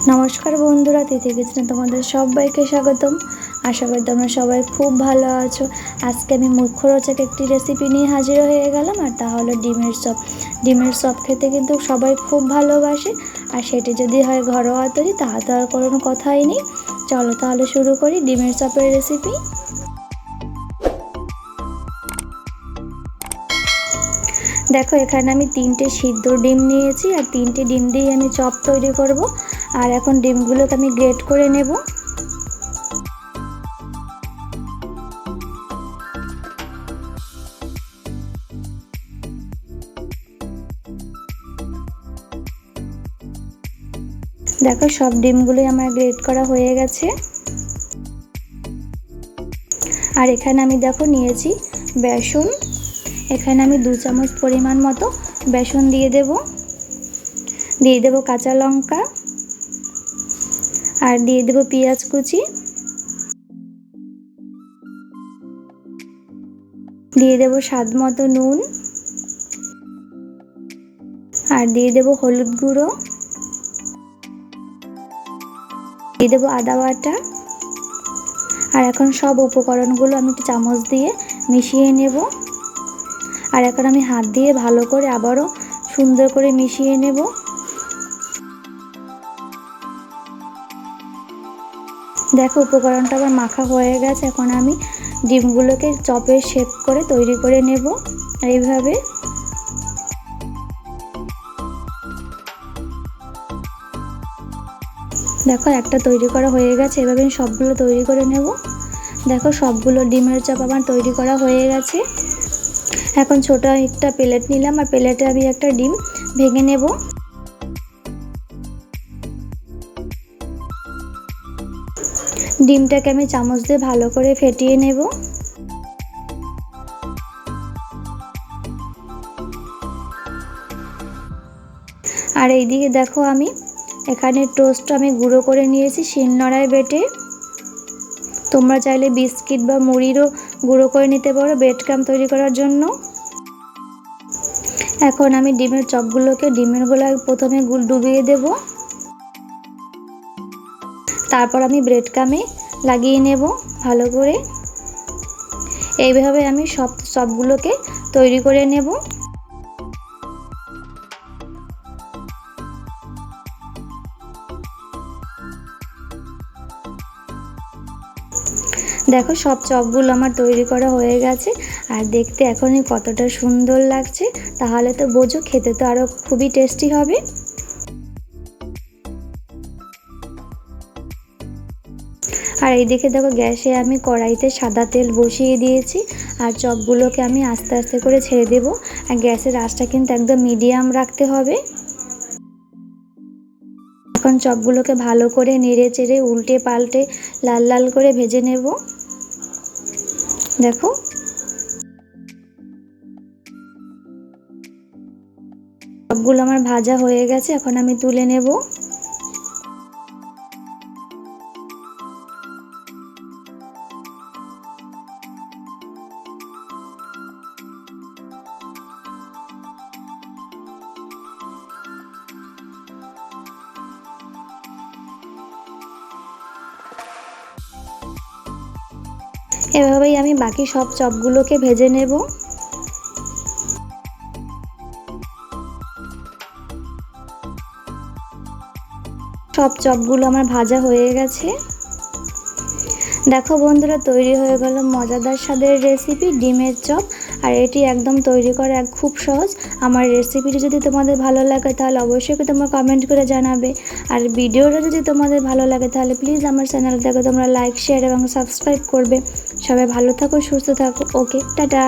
নমস্কার বন্ধুরা, তিথি কিচেনে তোমাদের সবাইকে স্বাগতম। আশা করি তোমরা সবাই খুব ভালো আছো। আজকে আমি মুখরোচক একটি রেসিপি নিয়ে হাজির হয়ে গেলাম, আর তা হলো ডিমের চপ। ডিমের চপ খেতে কিন্তু সবাই খুব ভালোবাসে, আর সেটি যদি হয় ঘরোয়া তৈরি তাহলে তো আর কোনো কথাই নেই। চলো তাহলে শুরু করি ডিমের চপের রেসিপি। দেখো, এখানে আমি 3টে সিদ্ধ ডিম নিয়েছি, আর 3টে ডিম দিয়ে আমি চপ তৈরি করব। আর এখন ডিমগুলোকে আমি গ্রেট করে নেব। দেখো, সব ডিমগুলোই আমার গ্রেট করা হয়ে গেছে। আর এখানে আমি দেখো নিয়েছি বেসন। এখানে আমি 2 চামচ পরিমাণ মতো বেসন দিয়ে দেব কাঁচা লঙ্কা, আর দিয়ে দেব পেঁয়াজ কুচি, দিয়ে দেব স্বাদ মতো নুন, আর দিয়ে দেব হলুদ গুঁড়ো, দিয়ে দেব আদা বাটা। আর এখন সব উপকরণগুলো আমি একটু চামচ দিয়ে মিশিয়ে নেব। আর এখন আমি হাত দিয়ে ভালো করে আবারও সুন্দর করে মিশিয়ে নেব। দেখো, উপকরণটা আবার মাখা হয়ে গেছে। এখন আমি ডিমগুলোকে চপের শেপ করে তৈরি করে নেব এইভাবে। দেখো, একটা তৈরি করা হয়ে গেছে। এভাবে আমি সবগুলো তৈরি করে নেব। দেখো, সবগুলো ডিমের চপ আমার তৈরি করা হয়ে গেছে। এখন ছোট একটা প্লেট নিলাম, আর প্লেটে আমি একটা ডিম ভেঙে নেব। ডিমটাকে আমি চামচ দিয়ে ভালো করে ফেটিয়ে নেব। আর এইদিকে দেখো, আমি এখানে টোস্ট আমি গুঁড়ো করে নিয়েছি শিলনোড়ায় বেটে। তোমরা চাইলে বিস্কিট বা মুড়িরও গুঁড়ো করে নিতে পারো ব্রেড ক্রাম্ব তৈরি করার জন্য। এখন আমি ডিমের চপগুলোকে ডিমের গোলায় প্রথমে ডুবিয়ে দেব। তারপর আমি ব্রেড ক্রাম্বে লাগিয়ে নেব ভালো করে। এইভাবে আমি সব চপগুলোকে তৈরি করে নেব। দেখো, সব চপগুলো আমার তৈরি করা হয়ে গেছে, আর দেখতে এখনই কতটা সুন্দর লাগছে। তাহলে তো বোঝো খেতে তো আরও খুবই টেস্টি হবে। আর এইদিকে দেখো, গ্যাসে আমি কড়াইতে সাদা তেল বসিয়ে দিয়েছি, আর চপগুলোকে আমি আস্তে আস্তে করে ছেড়ে দেব। আর গ্যাসের আঁচটা কিন্তু একদম মিডিয়াম রাখতে হবে। এখন চপগুলোকে ভালো করে নেড়ে চেড়ে উল্টে পাল্টে লাল লাল করে ভেজে নেব। দেখো, সবগুলো আমার ভাজা হয়ে গেছে। এখন আমি তুলে নেব। এভাবেই আমি বাকি সব চপগুলোকে ভেজে নেব। সব চপগুলো আমার ভাজা হয়ে গেছে। দেখো বন্ধুরা, তৈরি হয়ে গেল মজাদার স্বাদের রেসিপি ডিমের চপ। আর এটি একদম তৈরি করা খুব সহজ। আমার রেসিপিটি যদি তোমাদের ভালো লাগে তাহলে অবশ্যই তোমরা কমেন্ট করে জানাবে। আর ভিডিওটা যদি তোমাদের ভালো লাগে তাহলে প্লিজ আমার চ্যানেলটাকে তোমরা লাইক, শেয়ার এবং সাবস্ক্রাইব করবে। সবাই ভালো থাকো, সুস্থ থাকো। ওকে, টাটা।